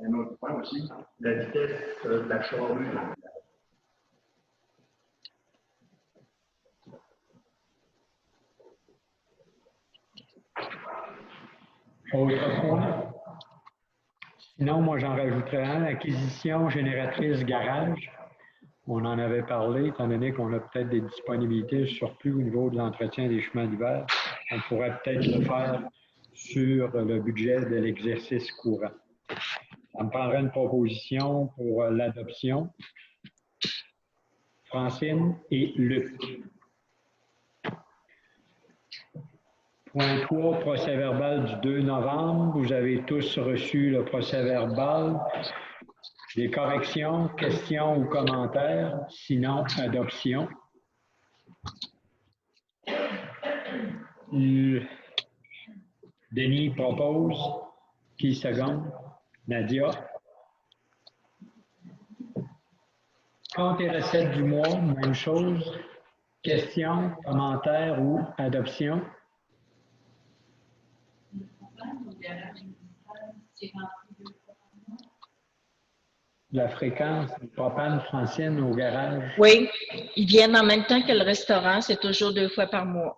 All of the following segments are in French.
Un autre point aussi, la vitesse de la charrue. Autre point. Sinon, moi, j'en rajouterais un, acquisition génératrice garage. On en avait parlé, étant donné qu'on a peut-être des disponibilités surplus au niveau de l'entretien des chemins d'hiver. On pourrait peut-être le faire sur le budget de l'exercice courant. Ça me prendrait une proposition pour l'adoption. Francine et Luc. Point 3, procès-verbal du 2 novembre. Vous avez tous reçu le procès-verbal. Des corrections, questions ou commentaires? Sinon, adoption. Denis propose. Qui seconde? Nadia. Compte et recettes du mois, même chose. Questions, commentaires ou adoption? La fréquence du propane, Francine, au garage? Oui, ils viennent en même temps que le restaurant, c'est toujours 2 fois par mois.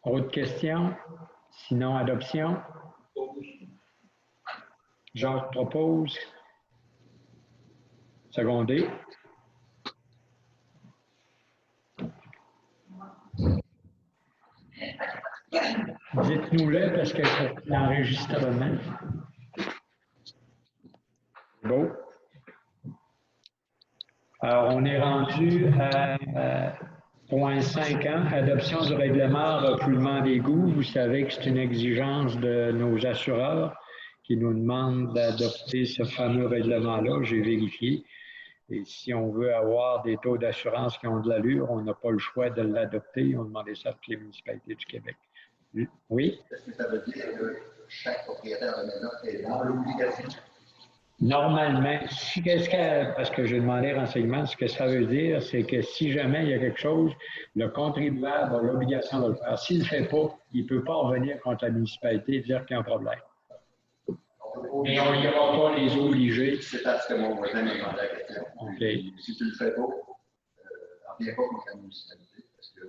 Autre question? Sinon, adoption? Jacques propose. Secondé. Dites-nous-le parce que c'est l'enregistrement. Bon. Alors, on est rendu à point 5 ans, adoption du règlement refoulement d'égout. Vous savez que c'est une exigence de nos assureurs qui nous demandent d'adopter ce fameux règlement-là. J'ai vérifié. Et si on veut avoir des taux d'assurance qui ont de l'allure, on n'a pas le choix de l'adopter. On demandait ça à toutes les municipalités du Québec. Oui? Est-ce que ça veut dire que chaque propriétaire de maison est dans l'obligation? Normalement, parce que j'ai demandé renseignement, ce que ça veut dire, c'est que si jamais il y a quelque chose, le contribuable a l'obligation de le faire. S'il ne le fait pas, il ne peut pas revenir contre la municipalité et dire qu'il y a un problème. Mais on n'ira pas les obliger. C'est parce que mon voisin m'a demandé la question. Okay. Si tu ne le fais pas, reviens pas contre la municipalité. Parce que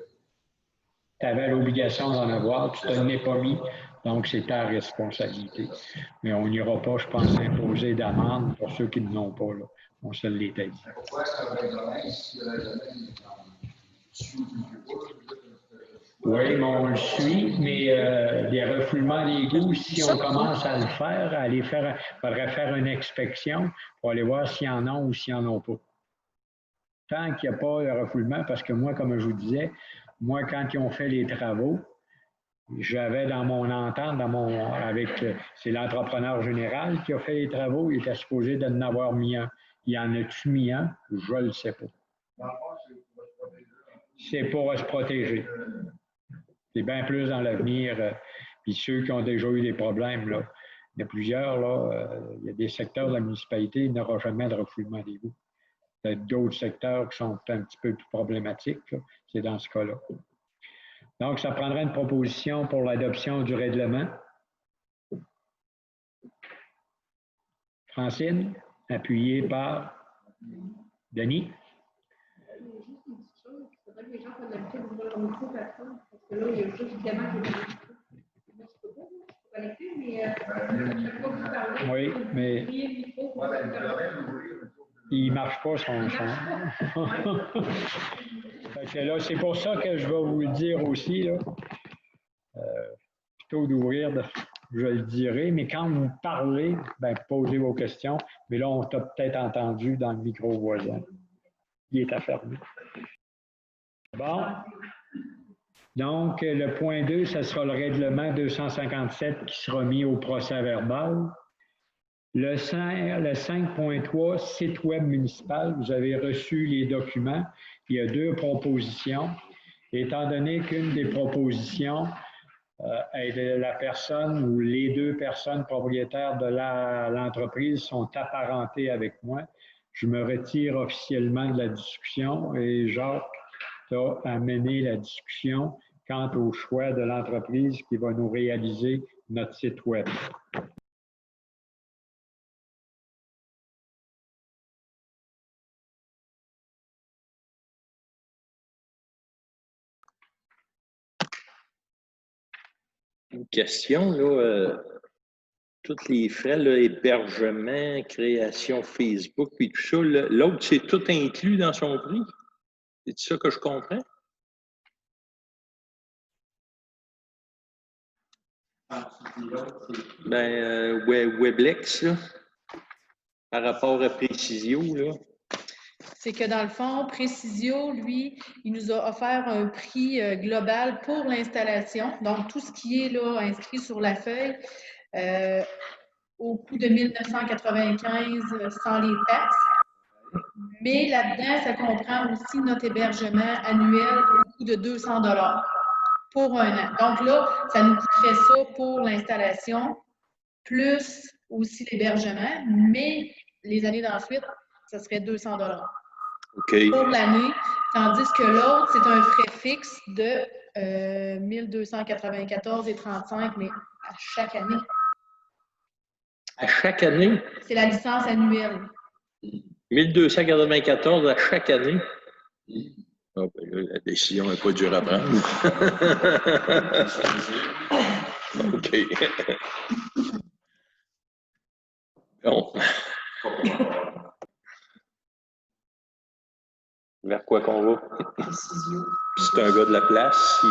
tu avais l'obligation d'en avoir, tu ne t'en es pas mis, donc c'est ta responsabilité. Mais on n'ira pas, je pense, imposer d'amende pour ceux qui ne l'ont pas. Là. On se l'était dit. Pourquoi est-ce que le règlement, si le règlement suit oui, mais on le suit, mais des refoulements d'égout, si on commence à le faire, il faudrait faire une inspection pour aller voir s'il y en a ou s'il n'y en a pas. Tant qu'il n'y a pas de refoulement, parce que moi, comme je vous disais, moi, quand ils ont fait les travaux, j'avais dans mon entente, c'est l'entrepreneur général qui a fait les travaux, il était supposé d'en avoir mis un. Il y en a-tu mis un? Je ne le sais pas. C'est pour se protéger. C'est bien plus dans l'avenir. Puis ceux qui ont déjà eu des problèmes, là, il y a plusieurs, là, il y a des secteurs de la municipalité, il n'y aura jamais de refoulement d'égout. Il y a d'autres secteurs qui sont un petit peu plus problématiques, c'est dans ce cas-là. Donc, ça prendrait une proposition pour l'adoption du règlement. Francine, appuyée par Denis. Juste une petite chose, il faudrait que les gens prennent l'habitude d'ouvrir leur micro, personne, parce que là, il y a juste évidemment des micros. Moi, je peux pas, je suis connectée, mais à chaque fois que vous parlez, oui, mais ouvrez le micro. il ne marche pas son son. Fait que là, c'est pour ça que je vais vous le dire aussi, là. Plutôt d'ouvrir, je le dirai, mais quand vous parlez, ben, posez vos questions. Mais là, on t'a peut-être entendu dans le micro voisin. Il est affermi. Bon. Donc, le point 2, ce sera le règlement 257 qui sera mis au procès-verbal. Le 5.3, site web municipal, vous avez reçu les documents. Il y a 2 propositions. Étant donné qu'une des propositions est de la personne ou les 2 personnes propriétaires de l'entreprise sont apparentées avec moi, je me retire officiellement de la discussion et Jacques a amené la discussion quant au choix de l'entreprise qui va nous réaliser notre site Web. Une question, là, tous les frais, là, hébergement, création Facebook, puis tout ça, l'autre, c'est tout inclus dans son prix? C'est ça que je comprends? Ben, Weblex, là, par rapport à Précisio, là. C'est que dans le fond, Précisio, lui, il nous a offert un prix global pour l'installation. Donc, tout ce qui est là inscrit sur la feuille, au coût de 1995 sans les taxes. Mais là-dedans, ça comprend aussi notre hébergement annuel au coût de 200 $ pour un an. Donc là, ça nous coûterait ça pour l'installation, plus aussi l'hébergement, mais les années d'ensuite, ça serait 200 $ OK. pour l'année, tandis que l'autre, c'est un frais fixe de 1294,35 $, mais à chaque année. À chaque année? C'est la licence annuelle. 1294 à chaque année? Ah, ben là, la décision n'est pas dure à prendre. OK. Bon. Vers quoi qu'on va? Puis c'est un gars de la place.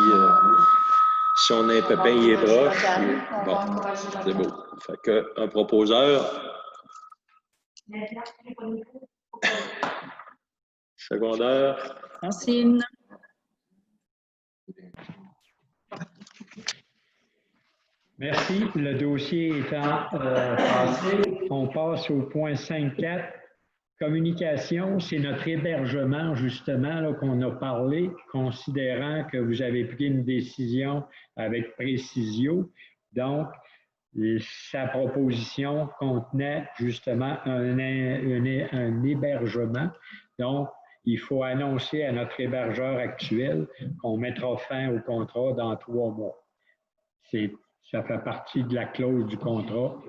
Si on a un pépin, il est proche. Bon, c'est beau. Fait qu'un proposeur. Secondaire. Francine. Merci. Le dossier étant passé, on passe au point 5.4. Communication, c'est notre hébergement, justement, qu'on a parlé, considérant que vous avez pris une décision avec Précisio. Donc, sa proposition contenait justement un hébergement. Donc, il faut annoncer à notre hébergeur actuel qu'on mettra fin au contrat dans 3 mois. Ça fait partie de la clause du contrat.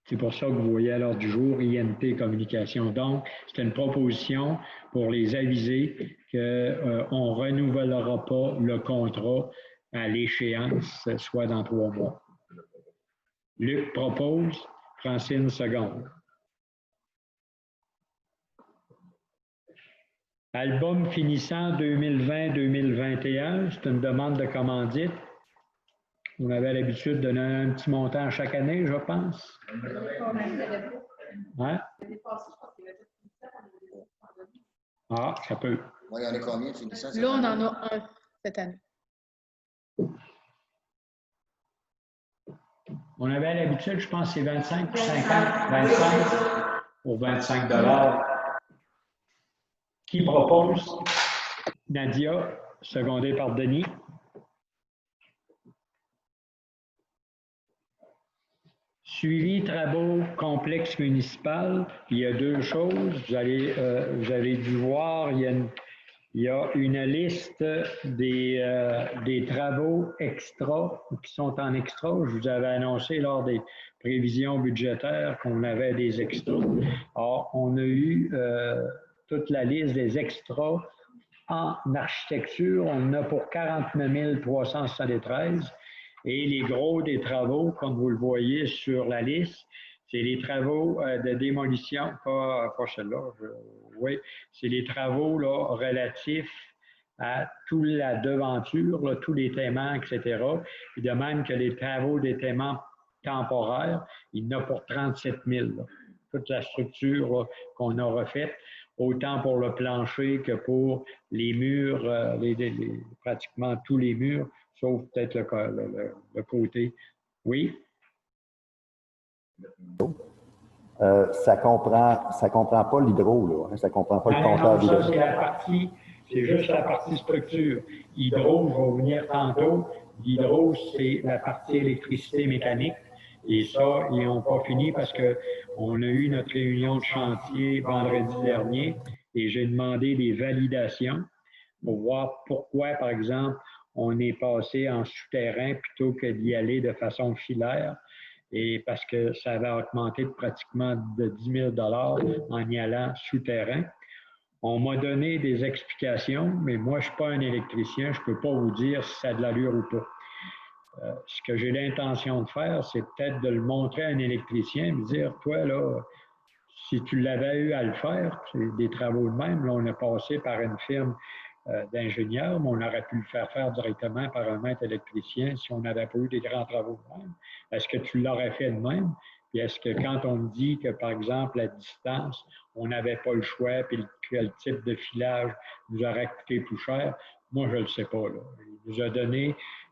C'est pour ça que vous voyez à l'ordre du jour INT Communication. Donc, c'est une proposition pour les aviser qu'on ne renouvellera pas le contrat à l'échéance, soit dans 3 mois. Luc propose, Francine seconde. Album finissant 2020-2021, c'est une demande de commandite. On avait l'habitude de donner un petit montant chaque année, je pense. Hein? Ah, ça peut. Moi, il y en a combien finissant? Là, on en a un cette année. On avait l'habitude, je pense, c'est 25 ou 50, 25 pour 25 $. Qui propose? Nadia, secondée par Denis. Suivi travaux complexe municipal, il y a 2 choses. Vous avez dû voir, il y a une liste des travaux extra qui sont en extra. Je vous avais annoncé lors des prévisions budgétaires qu'on avait des extras. Or, on a eu toute la liste des extras en architecture. On en a pour 49 373. Et les gros des travaux, comme vous le voyez sur la liste, c'est les travaux de démolition, pas celle-là, oui, c'est les travaux là, relatifs à toute la devanture, là, tous les téments, etc. Et de même que les travaux des téments temporaires, il y en a pour 37 000. Là. Toute la structure qu'on a refaite, autant pour le plancher que pour les murs, pratiquement tous les murs, sauf peut-être le côté. Oui? Ça comprend pas l'hydro, là. Hein? Ça comprend pas le compteur d'hydro. C'est juste la partie structure. Hydro, je vais venir tantôt. L'hydro, c'est la partie électricité mécanique. Et ça, ils n'ont pas fini parce qu'on a eu notre réunion de chantier vendredi dernier et j'ai demandé des validations. pour voir pourquoi, par exemple, on est passé en souterrain plutôt que d'y aller de façon filaire. Et parce que ça avait augmenté de pratiquement de 10 000 $ en y allant souterrain. On m'a donné des explications, mais moi, je ne suis pas un électricien, je ne peux pas vous dire si ça a de l'allure ou pas. Ce que j'ai l'intention de faire, c'est peut-être de le montrer à un électricien et me dire, toi, là, si tu l'avais eu à le faire, c'est des travaux de même, là, on a passé par une firme d'ingénieurs, mais on aurait pu le faire directement par un maître électricien si on n'avait pas eu des grands travaux de même. Est-ce que tu l'aurais fait de même? Puis est-ce que quand on me dit que, par exemple, la distance, on n'avait pas le choix, puis quel type de filage nous aurait coûté plus cher, moi, je ne le sais pas. Là.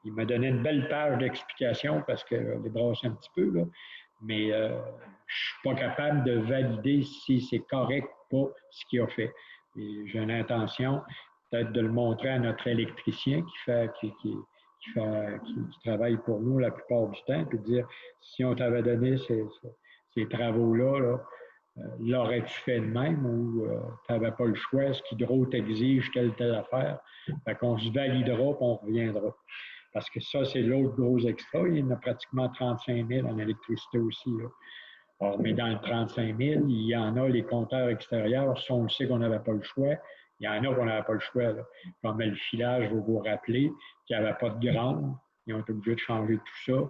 Il m'a donné une belle page d'explication parce que les brassé un petit peu, là, mais je ne suis pas capable de valider si c'est correct ou pas ce qu'il a fait. Et j'ai l'intention peut-être de le montrer à notre électricien qui travaille pour nous la plupart du temps, puis de dire, si on t'avait donné ces travaux-là, là, l'aurais-tu fait de même ou tu n'avais pas le choix, ce qu'Hydro t'exige telle affaire? Fait qu'on se validera et on reviendra. Parce que ça, c'est l'autre gros extra. Il y en a pratiquement 35 000 en électricité aussi. Là. Alors, mais dans le 35 000, il y en a les compteurs extérieurs. Si on sait qu'on n'avait pas le choix, il y en a qu'on n'avait pas le choix. Là. Comme le filage, je vais vous rappeler qu'il n'y avait pas de grande. Ils ont été obligés de changer tout ça.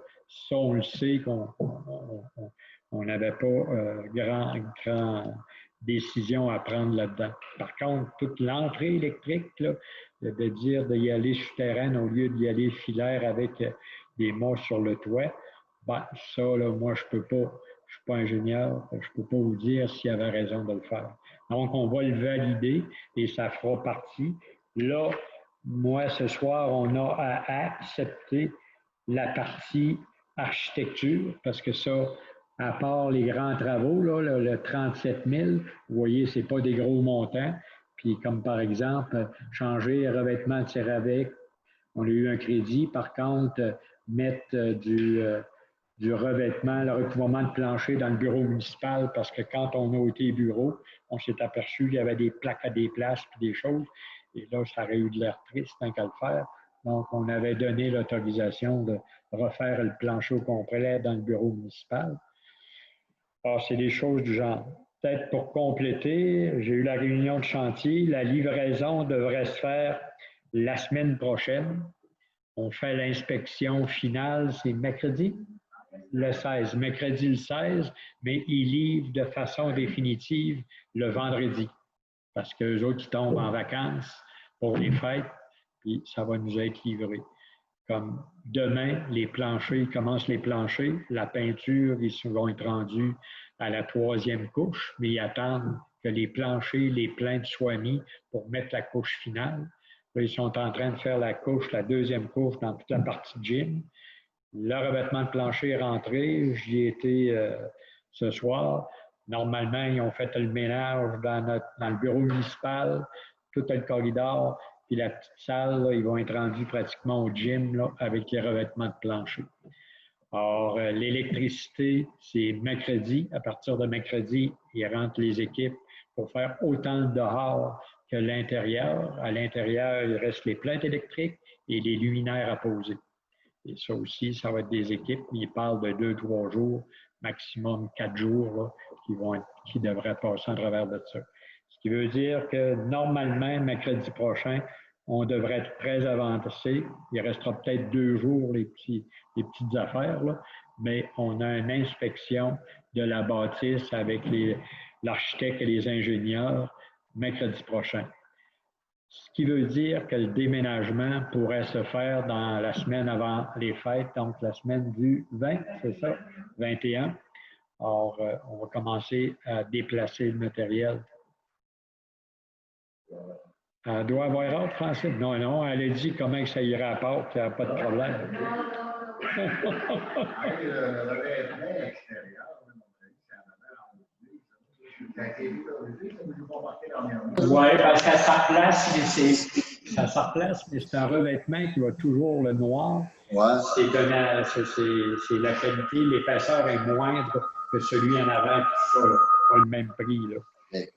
Ça, on le sait qu'on n'avait pas grand décision à prendre là-dedans. Par contre, toute l'entrée électrique, là, de dire d'y aller souterrain au lieu d'y aller filaire avec des mâts sur le toit, ben, ça, là, moi, je ne suis pas ingénieur, je ne peux pas vous dire s'il y avait raison de le faire. Donc, on va le valider et ça fera partie. Là, moi, ce soir, on a à accepter la partie architecture parce que ça, à part les grands travaux, là, le 37 000, vous voyez, ce n'est pas des gros montants. Puis comme par exemple, changer le revêtement de Céravec, on a eu un crédit. Par contre, mettre du revêtement, le recouvrement de plancher dans le bureau municipal, parce que quand on a été bureau, on s'est aperçu qu'il y avait des plaques à des places puis des choses. Et là, ça aurait eu de l'air triste tant qu'à le faire. Donc, on avait donné l'autorisation de refaire le plancher au complet dans le bureau municipal. Alors, c'est des choses du genre. Peut-être pour compléter, j'ai eu la réunion de chantier. La livraison devrait se faire la semaine prochaine. On fait l'inspection finale, c'est mercredi, le 16. Mercredi le 16, mais ils livrent de façon définitive le vendredi. Parce qu'eux autres, ils tombent en vacances pour les fêtes, puis ça va nous être livré. Comme demain, les planchers, ils commencent les planchers, la peinture, ils vont être rendus à la 3e couche, mais ils attendent que les planchers, les plaintes soient mis pour mettre la couche finale. Là, ils sont en train de faire la 2e couche dans toute la partie gym. Le revêtement de plancher est rentré, j'y ai été ce soir. Normalement, ils ont fait le ménage dans le bureau municipal, tout le corridor. Puis la petite salle, là, ils vont être rendus pratiquement au gym là, avec les revêtements de plancher. Or, l'électricité, c'est mercredi. À partir de mercredi, ils rentrent les équipes pour faire autant le dehors que l'intérieur. À l'intérieur, il reste les plaintes électriques et les luminaires à poser. Et ça aussi, ça va être des équipes. Ils parlent de 2-3 jours, maximum 4 jours, là, qui devraient passer en travers de ça. Ce qui veut dire que normalement, mercredi prochain, on devrait être très avancé. Il restera peut-être 2 jours, les petites affaires, là, mais on a une inspection de la bâtisse avec l'architecte et les ingénieurs mercredi prochain. Ce qui veut dire que le déménagement pourrait se faire dans la semaine avant les fêtes, donc la semaine du 20, c'est ça, 21. Or, on va commencer à déplacer le matériel. Elle doit avoir hâte, Francine. Non, elle a dit comment ça ira à part, qu'il n'y a pas de problème. Le revêtement extérieur, oui, parce qu'à sa place, mais c'est un revêtement qui va toujours le noir. Ouais. C'est la qualité, l'épaisseur est moindre que celui en avant, qui n'a pas le même prix. Là. Okay.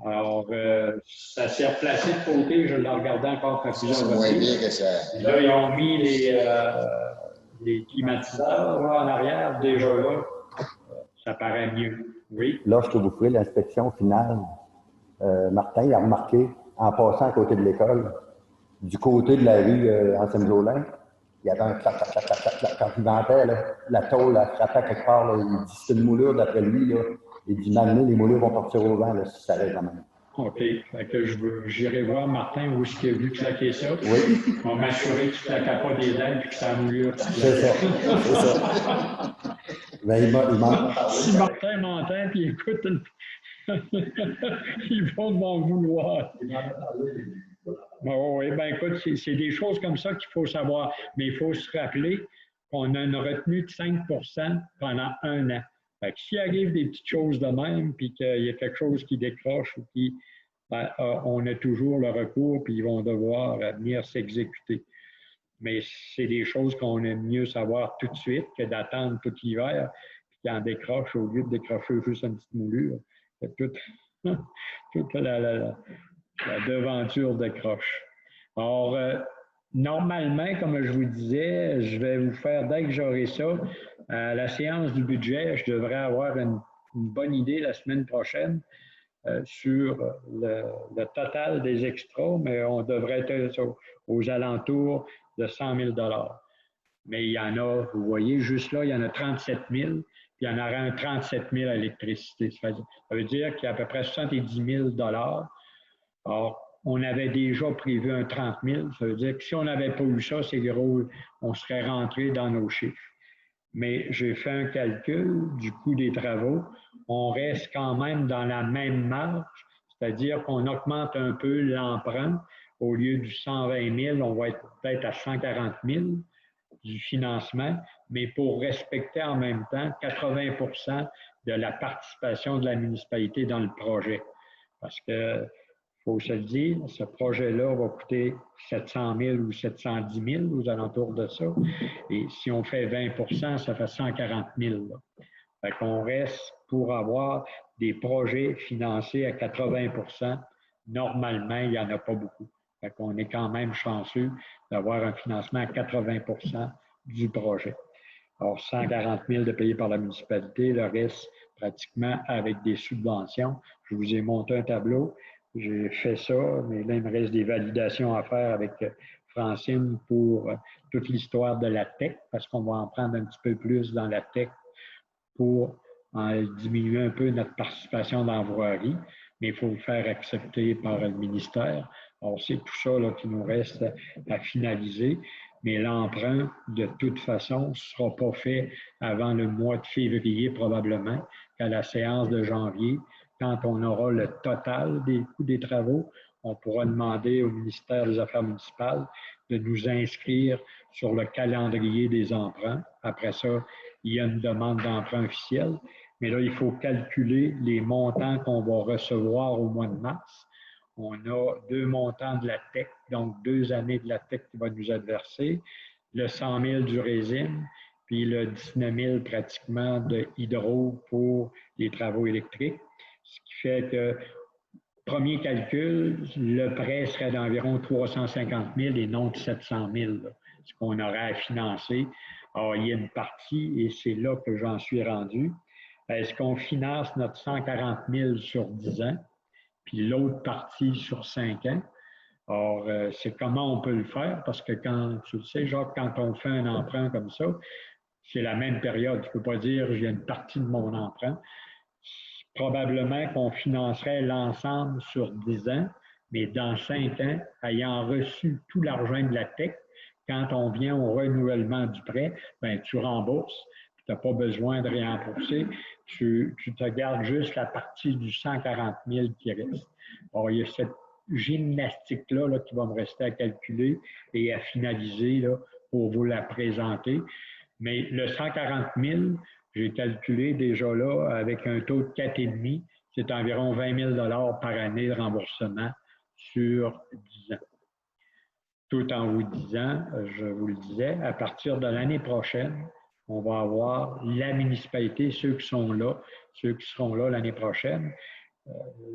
Alors, ça s'est replacé de côté, je l'ai regardé encore à plusieurs C'est moins bien reprises. que ça. Là, ils ont mis les climatiseurs là, en arrière, déjà là, ça paraît mieux. Oui. Lorsque vous ferez l'inspection finale, Martin a remarqué, en passant à côté de l'école, du côté de la rue Anselme-Jolin, il y avait un clac, clac, clac, clac, clac, clac. Quand il ventait, là, la tôle, elle frappait quelque part. Là, il dit c'est une moulure d'après lui. Là. Il dit maintenant, les moulures vont partir au vent là, si ça reste quand même. OK. Fait que j'irai voir Martin où est-ce qu'il a vu claquer ça. Oui. On va m'assurer qu'il ne claquait pas des dents et que ça moulure. C'est ça. C'est ça. Ben, il manque. Si Martin m'entend et écoute, ils vont m'en vouloir. Oui, ben écoute, c'est des choses comme ça qu'il faut savoir. Mais il faut se rappeler qu'on a une retenue de 5 pendant 1 an. Fait que s'il arrive des petites choses de même, puis qu'il y a quelque chose qui décroche, ou qui, ben, on a toujours le recours, puis ils vont devoir venir s'exécuter. Mais c'est des choses qu'on aime mieux savoir tout de suite que d'attendre tout l'hiver, puis qu'ils en décrochent au lieu de décrocher juste une petite moulure. Toute la devanture décroche. Or, normalement, comme je vous disais, je vais vous faire, dès que j'aurai ça, à la séance du budget, je devrais avoir une bonne idée la semaine prochaine sur le total des extras, mais on devrait être aux alentours de 100 000 $. Mais il y en a, vous voyez, juste là, il y en a 37 000, puis il y en aura un 37 000 à l'électricité. Ça veut dire qu'il y a à peu près 70 000 $. Or, on avait déjà prévu un 30 000. Ça veut dire que si on n'avait pas eu ça, c'est gros, on serait rentré dans nos chiffres. Mais j'ai fait un calcul du coût des travaux. On reste quand même dans la même marge, c'est-à-dire qu'on augmente un peu l'emprunt. Au lieu du 120 000, on va être peut-être à 140 000 du financement, mais pour respecter en même temps 80 de la participation de la municipalité dans le projet. Parce que faut se le dire, ce projet-là va coûter 700 000 ou 710 000 aux alentours de ça. Et si on fait 20 ça fait 140 000. Là. Fait qu'on reste pour avoir des projets financés à 80 normalement, il n'y en a pas beaucoup. Fait qu'on est quand même chanceux d'avoir un financement à 80 du projet. Alors, 140 000 de payé par la municipalité, le reste pratiquement avec des subventions. Je vous ai monté un tableau. J'ai fait ça, mais là, il me reste des validations à faire avec Francine pour toute l'histoire de la tech, parce qu'on va en prendre un petit peu plus dans la tech pour diminuer un peu notre participation dans la voirie, mais il faut le faire accepter par le ministère. Alors, c'est tout ça là, qui nous reste à finaliser, mais l'emprunt, de toute façon, ne sera pas fait avant le mois de février probablement, qu'à la séance de janvier. Quand on aura le total des coûts des travaux, on pourra demander au ministère des Affaires municipales de nous inscrire sur le calendrier des emprunts. Après ça, il y a une demande d'emprunt officielle, mais là, il faut calculer les montants qu'on va recevoir au mois de mars. On a 2 montants de la TEC, donc 2 années de la TEC qui va nous être versée, le 100 000 du résine, puis le 19 000 pratiquement de hydro pour les travaux électriques. Ce qui fait que, premier calcul, le prêt serait d'environ 350 000 et non de 700 000, là, ce qu'on aurait à financer. Alors, il y a une partie, et c'est là que j'en suis rendu. Est-ce qu'on finance notre 140 000 sur 10 ans, puis l'autre partie sur 5 ans? Or, c'est comment on peut le faire, parce que quand, tu le sais, Jacques, quand on fait un emprunt comme ça, c'est la même période. Tu ne peux pas dire j'ai une partie de mon emprunt. Probablement qu'on financerait l'ensemble sur 10 ans, mais dans 5 ans, ayant reçu tout l'argent de la TEC, quand on vient au renouvellement du prêt, ben, tu rembourses, tu n'as pas besoin de réembourser, tu te gardes juste la partie du 140 000 qui reste. Alors, il y a cette gymnastique-là là, qui va me rester à calculer et à finaliser là, pour vous la présenter. Mais le 140 000, j'ai calculé déjà là, avec un taux de 4,5, c'est environ 20 000 $ par année de remboursement sur 10 ans. Tout en vous disant, je vous le disais, à partir de l'année prochaine, on va avoir la municipalité, ceux qui sont là, ceux qui seront là l'année prochaine,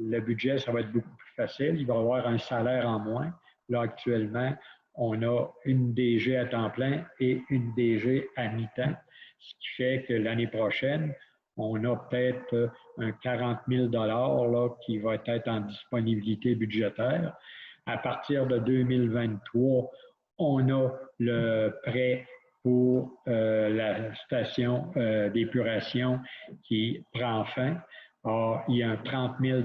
le budget, ça va être beaucoup plus facile. Il va y avoir un salaire en moins. Là, actuellement, on a une DG à temps plein et une DG à mi-temps, ce qui fait que l'année prochaine, on a peut-être un 40 000 là, qui va être en disponibilité budgétaire. À partir de 2023, on a le prêt pour la station d'épuration qui prend fin. Alors, il y a un 30 000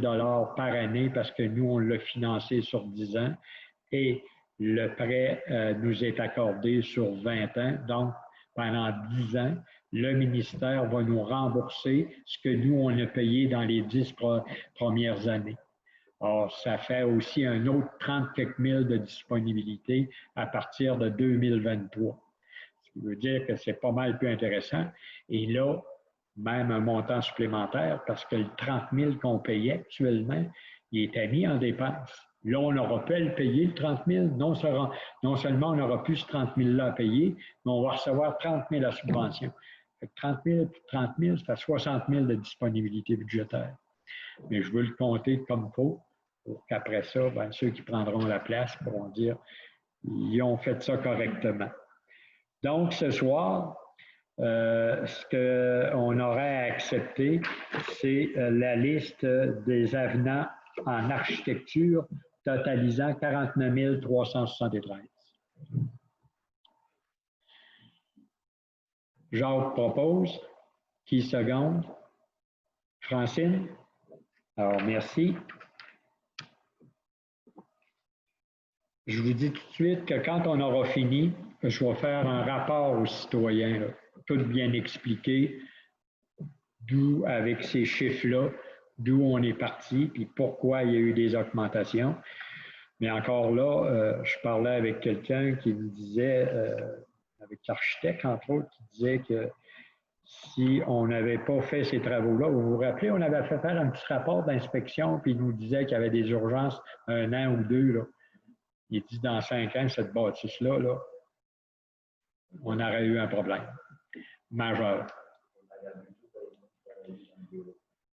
par année parce que nous, on l'a financé sur 10 ans et le prêt nous est accordé sur 20 ans. Donc, pendant 10 ans, le ministère va nous rembourser ce que nous, on a payé dans les 10 premières années. Alors, ça fait aussi un autre 30 quelques mille de disponibilité à partir de 2023. Ce qui veut dire que c'est pas mal plus intéressant. Et là, même un montant supplémentaire, parce que le 30 000 qu'on payait actuellement, il était mis en dépense. Là, on aura pu le payer, le 30 000. Non seulement on n'aura plus ce 30 000-là à payer, mais on va recevoir 30 000 à subvention. Fait que 30 000 plus 30 000, ça fait 60 000 de disponibilité budgétaire. Mais je veux le compter comme il faut, pour qu'après ça, ben, ceux qui prendront la place pourront dire ils ont fait ça correctement. Donc, ce soir, ce qu'on aurait à accepter, c'est la liste des avenants en architecture totalisant 49 373. Jacques propose. Qui seconde? Francine? Alors, merci. Je vous dis tout de suite que quand on aura fini, je vais faire un rapport aux citoyens, là, tout bien expliqué, d'où, avec ces chiffres-là, d'où on est parti, puis pourquoi il y a eu des augmentations. Mais encore là, je parlais avec quelqu'un qui me disait, avec l'architecte entre autres, qui disait que si on n'avait pas fait ces travaux-là, vous vous rappelez, on avait fait faire un petit rapport d'inspection, puis il nous disait qu'il y avait des urgences 1 an ou 2, là. Il dit dans 5 ans, cette bâtisse-là, là, on aurait eu un problème majeur.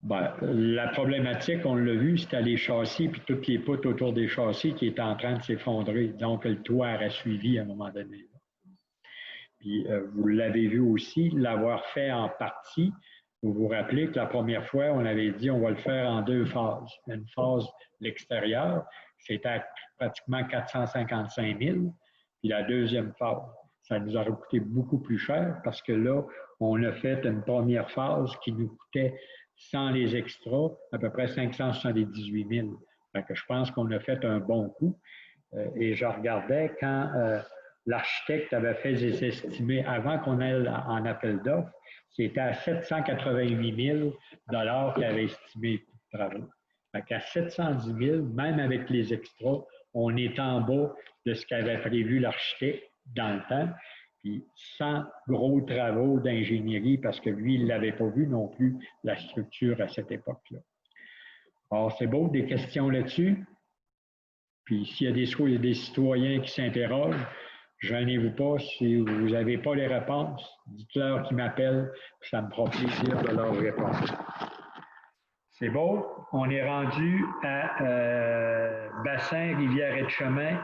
Ben, la problématique, on l'a vu, c'était les châssis, puis toutes les poutres autour des châssis qui étaient en train de s'effondrer. Donc, le toit aurait suivi à un moment donné. Puis, vous l'avez vu aussi, l'avoir fait en partie. Vous vous rappelez que la première fois, on avait dit on va le faire en 2 phases. Une phase l'extérieur, c'était pratiquement 455 000. Puis la deuxième phase, ça nous aurait coûté beaucoup plus cher parce que là, on a fait une première phase qui nous coûtait, sans les extras, à peu près 578 000. Fait que je pense qu'on a fait un bon coup. Et je regardais quand l'architecte avait fait ses estimés avant qu'on aille en appel d'offres, c'était à 788 000 qu'il avait estimé de travaux. Fait qu'à 710 000, même avec les extras, on est en bas de ce qu'avait prévu l'architecte dans le temps, puis sans gros travaux d'ingénierie, parce que lui, il ne l'avait pas vu non plus, la structure à cette époque-là. Alors, c'est beau, des questions là-dessus? Puis s'il y a des citoyens qui s'interrogent, gênez-vous pas, si vous n'avez pas les réponses, dites-leur qu'ils m'appellent, puis ça me fera plaisir de leur répondre. C'est beau, on est rendu à Bassin, Rivière et de Chemin.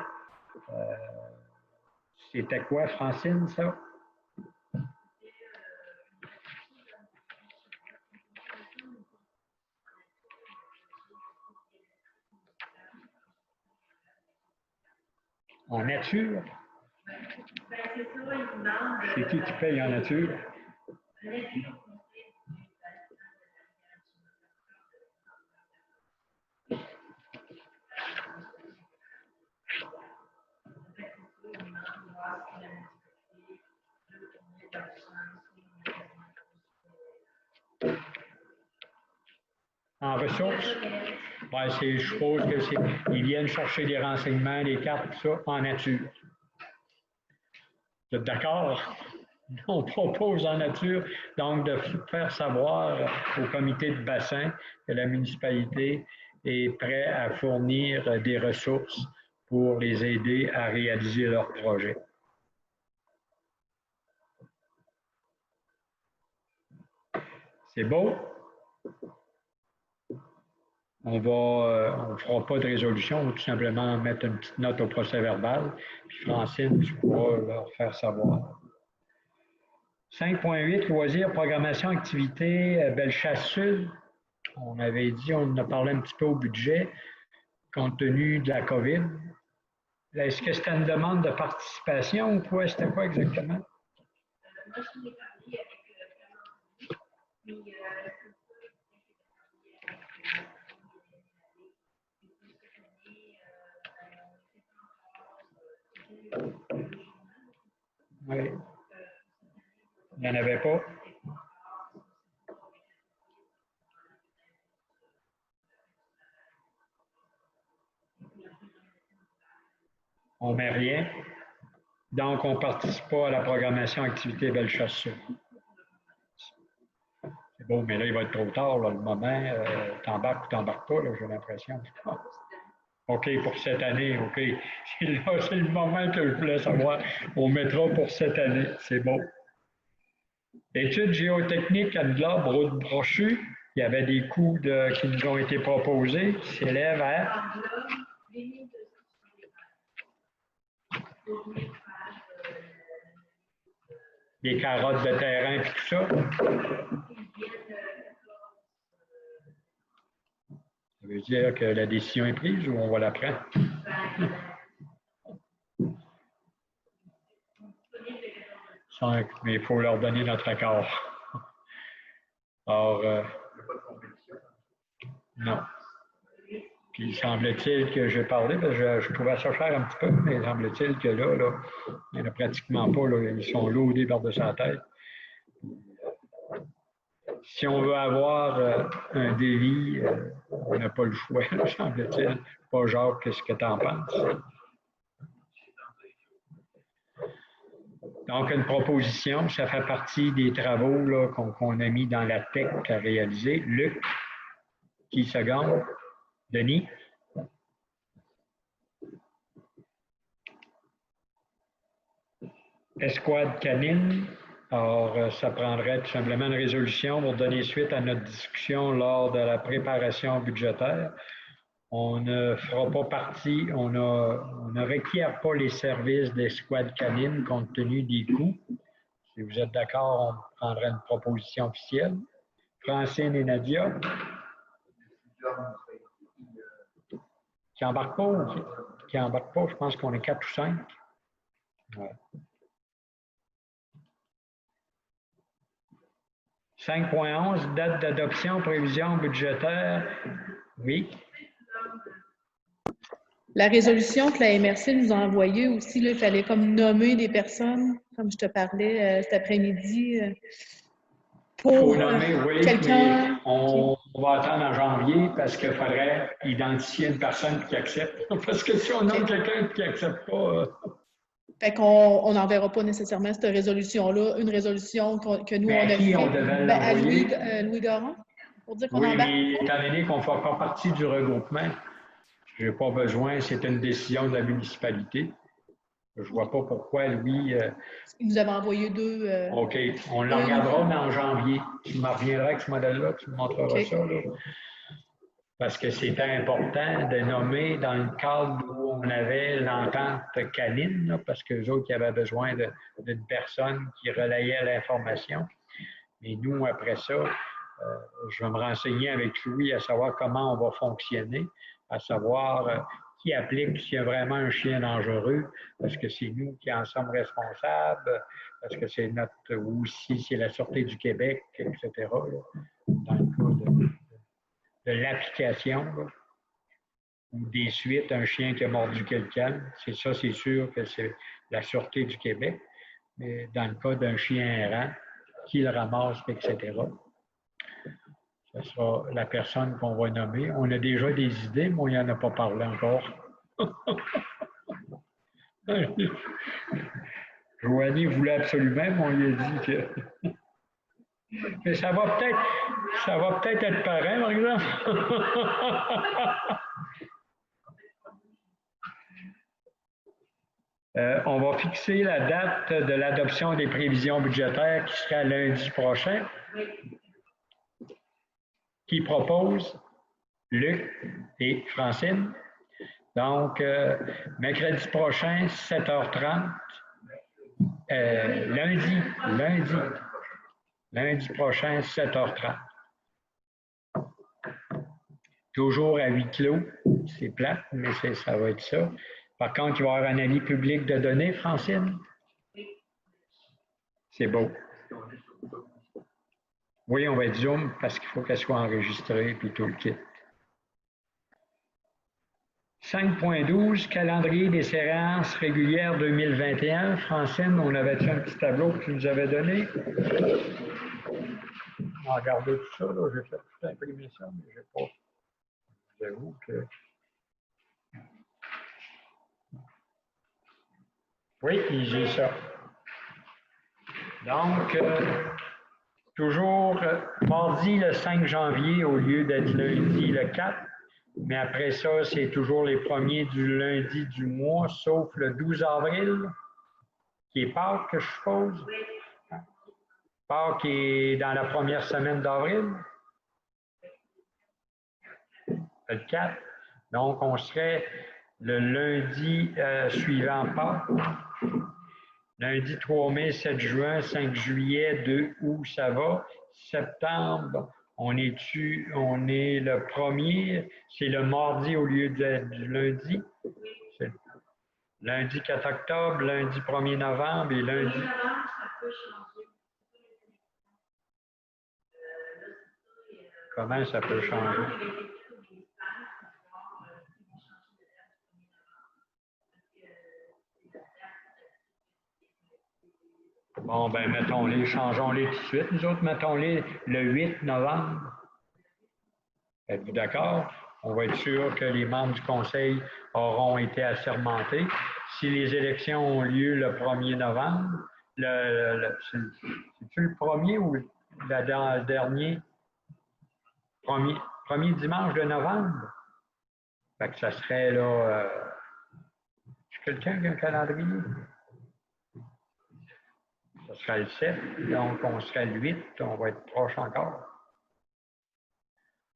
C'était quoi, Francine, ça? En nature? C'est qui paye en nature? En ressources? Ouais, je suppose qu'ils viennent chercher des renseignements, des cartes, tout ça, en nature. Vous êtes d'accord? On propose en nature, donc de faire savoir au comité de bassin que la municipalité est prête à fournir des ressources pour les aider à réaliser leur projet. C'est beau? on ne fera pas de résolution, on va tout simplement mettre une petite note au procès-verbal. Puis Francine, tu pourras leur faire savoir. 5.8, loisirs, programmation, activité, Bellechasse Sud. On avait dit, on en a parlé un petit peu au budget, compte tenu de la COVID. Est-ce que c'était une demande de participation ou quoi? C'était quoi exactement? Moi, je l'ai parlé avec puis oui. Il n'y en avait pas. On ne met rien. Donc, on ne participe pas à la programmation activité Bellechasse Sud. C'est beau, mais là, il va être trop tard, là, le moment. T'embarques ou t'embarques pas, j'ai l'impression. OK, pour cette année, OK. C'est le moment que je voulais savoir. On mettra pour cette année. C'est bon. Études géotechniques, Anne-Globe, route brochue. Il y avait des coûts qui nous ont été proposés qui s'élèvent à. Les carottes de terrain et tout ça. Ça veut dire que la décision est prise ou on va la prendre? Mais il faut leur donner notre accord. Or, non. Puis, semble-t-il que j'ai parlé, parce que je trouvais ça cher un petit peu, mais semble-t-il que là, il n'y en a pratiquement pas, là, ils sont loadés par-dessus la tête. Si on veut avoir un devis, on n'a pas le choix, semble-t-il. Pas Jacques, qu'est-ce que tu en penses? Donc, une proposition, ça fait partie des travaux qu'on a mis dans la TEC à réaliser. Luc, qui seconde? Denis? Escouade canine. Alors, ça prendrait tout simplement une résolution pour donner suite à notre discussion lors de la préparation budgétaire. On ne fera pas partie, on ne requiert pas les services d'escouade canine compte tenu des coûts. Si vous êtes d'accord, on prendrait une proposition officielle. Francine et Nadia. Qui n'embarquent pas, qui n'embarquent pas, je pense qu'on est 4 ou 5. Ouais. 5.11, date d'adoption, prévision budgétaire. Oui. La résolution que la MRC nous a envoyée aussi, là, il fallait comme nommer des personnes, comme je te parlais cet après-midi, pour nommer, oui, quelqu'un. On va attendre en janvier parce qu'il faudrait identifier une personne qui accepte. Parce que si on nomme quelqu'un qui n'accepte pas... Fait qu'on n'enverra pas nécessairement cette résolution-là, une résolution que nous, on a fait on devait à l'envoyer? Louis Doran, pour dire qu'on oui, embarque. mais étant donné qu'on ne fait pas partie du regroupement, je n'ai pas besoin, c'est une décision de la municipalité. Je ne vois pas pourquoi, lui... Il nous avait envoyé 2... OK, on le regardera en janvier. Tu me reviendras avec ce modèle-là, tu me montreras ça. Là. Parce que c'était important de nommer dans le cadre où on avait l'entente canine, là, parce qu'eux autres, ils avaient besoin d'une personne qui relayait l'information. Mais nous, après ça, je vais me renseigner avec Louis à savoir comment on va fonctionner, à savoir qui applique s'il y a vraiment un chien dangereux, parce que c'est nous qui en sommes responsables, parce que c'est notre, ou si c'est la Sûreté du Québec, etc., là, dans le cas de l'application, ou des suites, un chien qui a mordu quelqu'un, c'est ça, c'est sûr que c'est la Sûreté du Québec, mais dans le cas d'un chien errant, qui le ramasse, etc., ce sera la personne qu'on va nommer. On a déjà des idées, mais on n'y en a pas parlé encore. Joanie voulait absolument, mais on lui a dit que... Mais ça va peut-être être pareil, par exemple. On va fixer la date de l'adoption des prévisions budgétaires qui sera lundi prochain. Qui propose? Luc et Francine. Donc, mercredi prochain, 7h30. Lundi prochain, 7h30. Toujours à huis clos. C'est plate, mais ça va être ça. Par contre, il va y avoir un avis public de données, Francine? C'est beau. Oui, on va être Zoom parce qu'il faut qu'elle soit enregistrée puis tout le kit. 5.12, calendrier des séances régulières 2021. Francine, on avait-tu un petit tableau que tu nous avais donné? On a regardé tout ça, là. J'ai fait tout imprimer ça, mais je n'ai pas. J'avoue que. Oui, j'ai ça. Donc, toujours mardi le 5 janvier au lieu d'être lundi le 4. Mais après ça, c'est toujours les premiers du lundi du mois, sauf le 12 avril, qui est Pâques, que je suppose. Pâques qui est dans la première semaine d'avril. Le 4. Donc, on serait le lundi suivant Pâques. Lundi 3 mai, 7 juin, 5 juillet, 2 août, ça va. Septembre, on est le 1er, c'est le mardi au lieu du lundi. C'est lundi 4 octobre, lundi 1er novembre et lundi. Comment ça peut changer? Bon, ben, mettons-les, changeons-les tout de suite. Nous autres, mettons-les le 8 novembre. Êtes-vous d'accord? On va être sûr que les membres du conseil auront été assermentés. Si les élections ont lieu le 1er novembre, c'est-tu le 1er ou le dernier? Premier dimanche de novembre? Fait que ça serait là. Quelqu'un qui a un calendrier? Ça sera le 7, donc on serait le 8, on va être proche encore.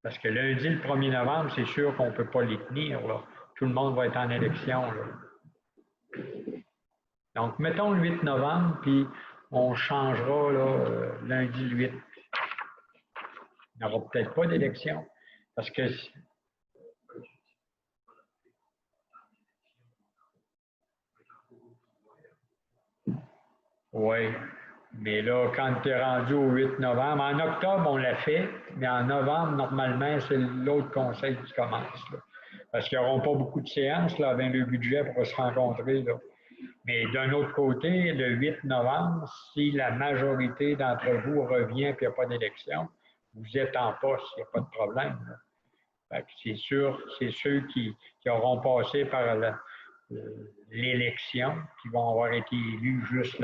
Parce que lundi, le 1er novembre, c'est sûr qu'on ne peut pas les tenir, là. Tout le monde va être en élection, là. Donc, mettons le 8 novembre, puis on changera là, lundi le 8. Il n'y aura peut-être pas d'élection, parce que... Oui, mais là, quand tu es rendu au 8 novembre, en octobre, on l'a fait, mais en novembre, normalement, c'est l'autre conseil qui commence. Là. Parce qu'ils n'auront pas beaucoup de séances là, avec le budget pour se rencontrer. Là. Mais d'un autre côté, le 8 novembre, si la majorité d'entre vous revient et qu'il n'y a pas d'élection, vous êtes en poste, il n'y a pas de problème. C'est sûr, c'est ceux qui auront passé par l'élection, qui vont avoir été élus juste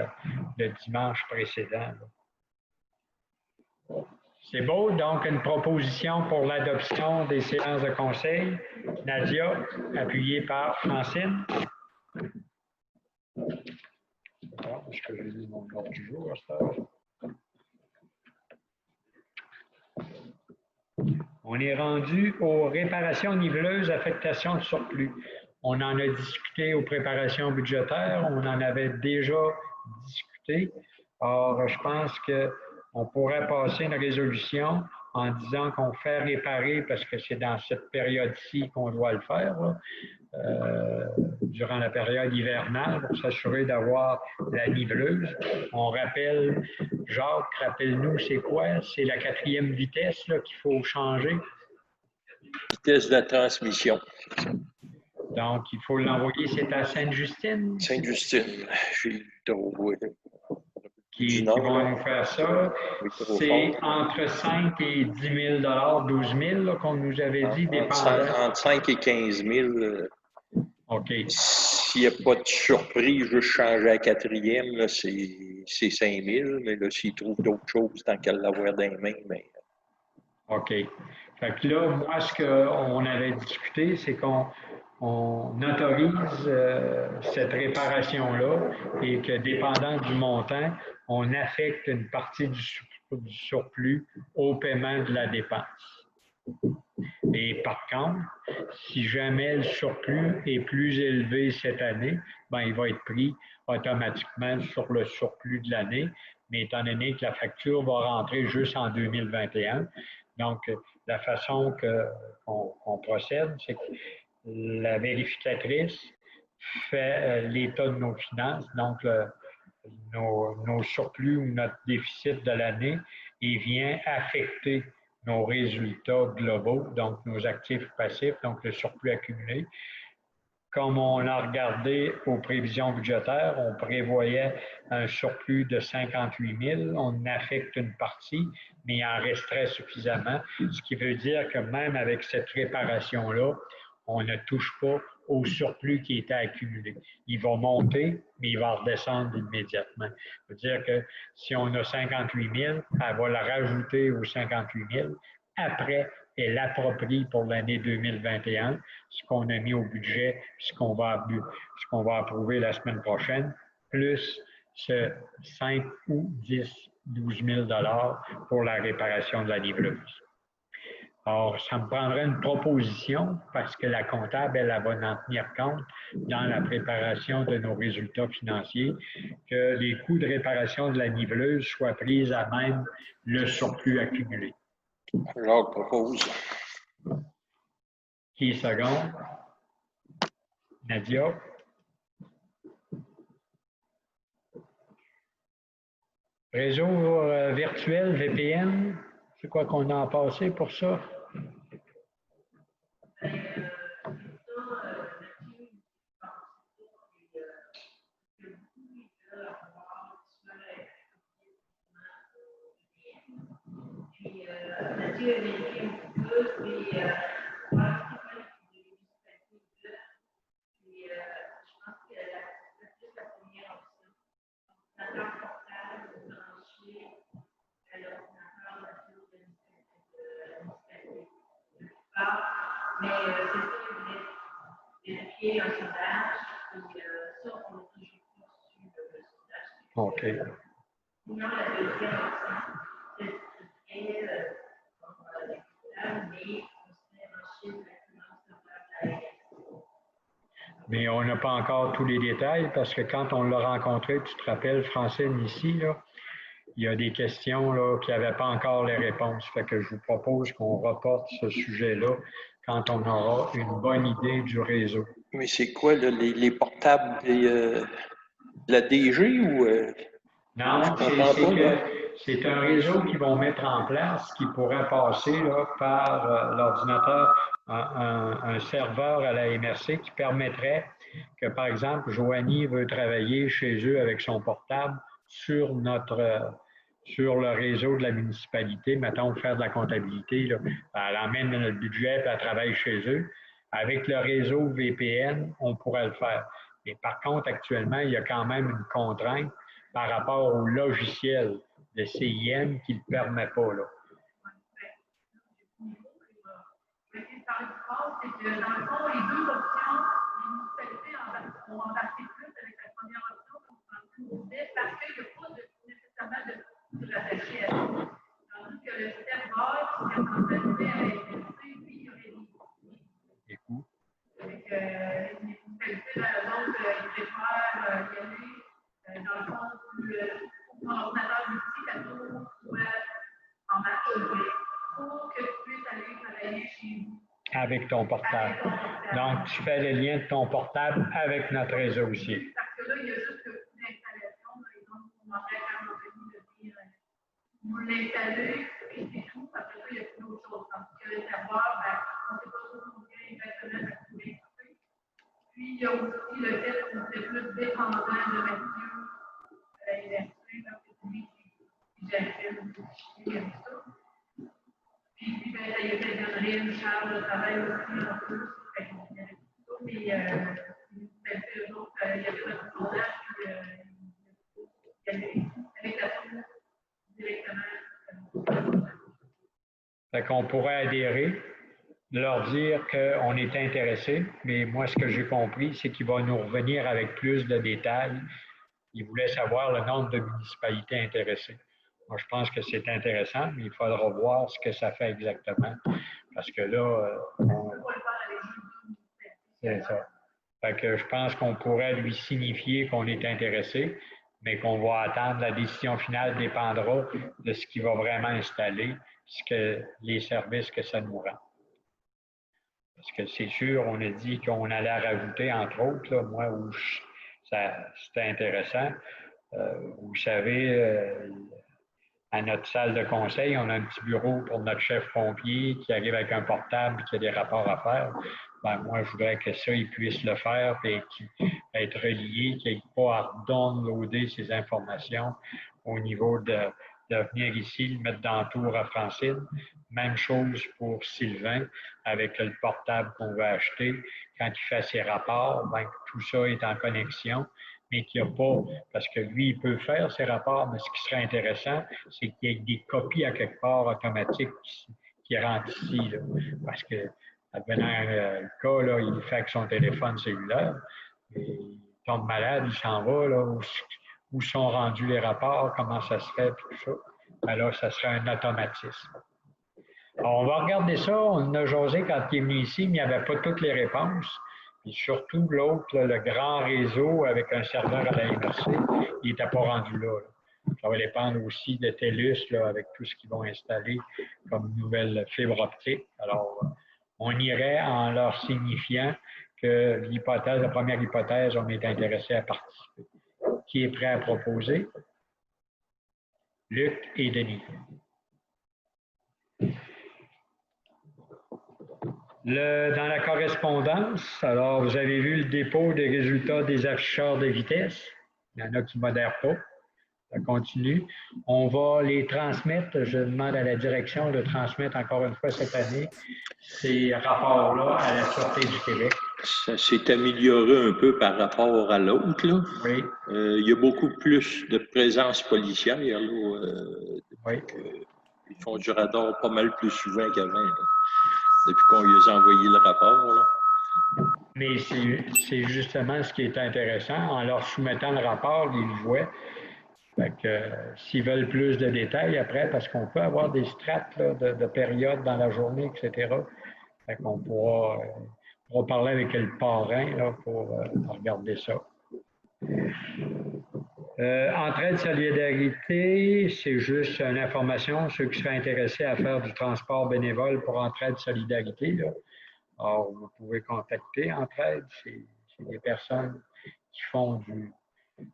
le dimanche précédent. C'est beau, donc une proposition pour l'adoption des séances de conseil. Nadia, appuyée par Francine. Est-ce que j'ai mis mon ordre du jour à cette heure? On est rendu aux réparations niveleuses, affectation de surplus. On en a discuté aux préparations budgétaires, on en avait déjà discuté. Or, je pense qu'on pourrait passer une résolution en disant qu'on fait réparer, parce que c'est dans cette période-ci qu'on doit le faire, là, durant la période hivernale, pour s'assurer d'avoir la niveleuse. On rappelle, Jacques, rappelle-nous, c'est quoi? C'est la 4e vitesse qu'il faut changer. Vitesse de la transmission. Donc, il faut l'envoyer, c'est à Sainte-Justine? Sainte-Justine, j'ai trouvé. Qui vont nous faire ça. C'est entre 5 et 10 000 12 000 qu'on nous avait dit, dépendant. Entre 5 et 15 000. OK. S'il n'y a pas de surprise, juste changer à 4e, c'est 5 000. Mais là, s'ils trouvent d'autres choses, tant qu'à l'avoir dans les mains, mais... OK. Fait que là, moi, ce qu'on avait discuté, c'est qu'on autorise cette réparation-là et que, dépendant du montant, on affecte une partie du surplus au paiement de la dépense. Et par contre, si jamais le surplus est plus élevé cette année, ben, il va être pris automatiquement sur le surplus de l'année, mais étant donné que la facture va rentrer juste en 2021, donc la façon qu'on procède, c'est que la vérificatrice fait l'état de nos finances, donc nos surplus ou notre déficit de l'année, et vient affecter nos résultats globaux, donc nos actifs passifs, donc le surplus accumulé. Comme on a regardé aux prévisions budgétaires, on prévoyait un surplus de 58 000, on affecte une partie, mais il en resterait suffisamment, ce qui veut dire que même avec cette réparation-là, on ne touche pas au surplus qui était accumulé. Il va monter, mais il va redescendre immédiatement. Ça veut dire que si on a 58 000, elle va la rajouter aux 58 000. Après, elle l'approprie pour l'année 2021, ce qu'on a mis au budget, ce qu'on va approuver la semaine prochaine, plus ce 5 ou 10, 12 000 $ pour la réparation de la niveleuse. Or, ça me prendrait une proposition parce que la comptable, elle va en tenir compte dans la préparation de nos résultats financiers, que les coûts de réparation de la niveleuse soient pris à même le surplus accumulé. Alors, propose. Qui est second? Nadia? Réseau virtuel VPN, c'est quoi qu'on a en passé pour ça? Mathieu avait écrit un petit peu, puis je pense que c'est plus la première option. L'ordinateur portable, branché à l'ordinateur de municipalité. Mais c'est ça, il voulait vérifier un sondage, puis ça, on n'a toujours pas reçu le sondage. OK. Sinon, la deuxième option, c'est mais on n'a pas encore tous les détails parce que quand on l'a rencontré, tu te rappelles, Francine, ici, là, il y a des questions là, qui n'avaient pas encore les réponses. Fait que je vous propose qu'on reporte ce sujet-là quand on aura une bonne idée du réseau. Mais c'est quoi, là, les portables de la DG ou... Non, c'est un réseau qu'ils vont mettre en place qui pourrait passer là, par l'ordinateur, un serveur à la MRC qui permettrait que, par exemple, Joanie veut travailler chez eux avec son portable sur le réseau de la municipalité, mettons, faire de la comptabilité. Là. Elle emmène notre budget et elle travaille chez eux. Avec le réseau VPN, on pourrait le faire. Mais par contre, actuellement, il y a quand même une contrainte par rapport au logiciel de CIM qui ne le permet pas. Là. C'est que dans le fond, les deux options, les municipalités ont embarqué plus avec la première option, comme Francine disait, parce qu'il n'y a pas nécessairement de coûts rattachés à ça. Tandis que le serveur qui serait centralisé à la MRC, lui, il y aurait des coûts. Avec les municipalités, donc, ils préfèrent y aller, dans le fond, pour ton ordinateur multi, la tour soit en marche pour que tu puisses aller travailler chez vous. Avec ton portable. Donc, tu fais le lien de ton portable avec notre réseau aussi. Parce que là, il y a juste le coût d'installation. Donc, on m'aurait quand même de dire, vous l'installez, et c'est tout. Après ça, il y a plus d'autres choses. Parce que le serveur, on ne sait pas trop combien exactement ça peut coûter. Puis, il y a aussi le fait qu'on serait plus dépendant de Mathieu à l'université, parce que c'est lui qui gérait le fichier avec ça. Puis, ben, ça y donnerait une charge de travail aussi en plus. Mais il y avait eux autres, il y avait notre sondage, puis il y avait avec la source directement. Fait qu'on pourrait adhérer, leur dire qu'on est intéressé, mais moi, ce que j'ai compris, c'est qu'il va nous revenir avec plus de détails. Il voulait savoir le nombre de municipalités intéressées. Moi, je pense que c'est intéressant, mais il faudra voir ce que ça fait exactement. Parce que là, c'est ça. Fait que je pense qu'on pourrait lui signifier qu'on est intéressé, mais qu'on va attendre. La décision finale dépendra de ce qu'il va vraiment installer, les services que ça nous rend. Parce que c'est sûr, on a dit qu'on allait rajouter, entre autres, là, moi, où c'était intéressant. Vous savez, à notre salle de conseil, on a un petit bureau pour notre chef pompier qui arrive avec un portable et qui a des rapports à faire. Ben, moi, je voudrais que ça, il puisse le faire et être relié, qu'il n'ait pas à downloader ces informations au niveau de venir ici, le mettre dans le tour à Francine. Même chose pour Sylvain avec le portable qu'on va acheter. Quand il fait ses rapports, ben, tout ça est en connexion, mais qu'il n'y a pas, parce que lui, il peut faire ses rapports, mais ce qui serait intéressant, c'est qu'il y ait des copies à quelque part automatiques qui rentrent ici. Là. Parce que, advenant le cas, là, il fait avec son téléphone cellulaire, et il tombe malade, il s'en va, là, où sont rendus les rapports, comment ça se fait, tout ça. Ben là, ça serait un automatisme. Alors, on va regarder ça. On a jasé quand il est venu ici, mais il n'y avait pas toutes les réponses. Et surtout, l'autre, le grand réseau avec un serveur à la MRC, il n'était pas rendu là. Ça va dépendre aussi de TELUS, là, avec tout ce qu'ils vont installer comme nouvelle fibre optique. Alors, on irait en leur signifiant que l'hypothèse, la première hypothèse, on est intéressé à participer. Qui est prêt à proposer? Luc et Denis. Dans la correspondance, alors vous avez vu le dépôt des résultats des afficheurs de vitesse. Il y en a qui ne modèrent pas. Ça continue. On va les transmettre. Je demande à la direction de transmettre encore une fois cette année ces rapports-là à la Sûreté du Québec. Ça s'est amélioré un peu par rapport à l'autre, là. Oui. Il y a beaucoup plus de présence policière, là. Oui. Ils font du radar pas mal plus souvent qu'avant, depuis qu'on lui a envoyé le rapport, là. Mais c'est justement ce qui est intéressant. En leur soumettant le rapport, ils le voient. Fait que s'ils veulent plus de détails après, parce qu'on peut avoir des strates là, de périodes dans la journée, etc. Fait qu'on pourra parler avec le parrain là, pour regarder ça. Entraide Solidarité, c'est juste une information, ceux qui seraient intéressés à faire du transport bénévole pour Entraide Solidarité. Là. Alors, vous pouvez contacter Entraide, c'est des personnes qui font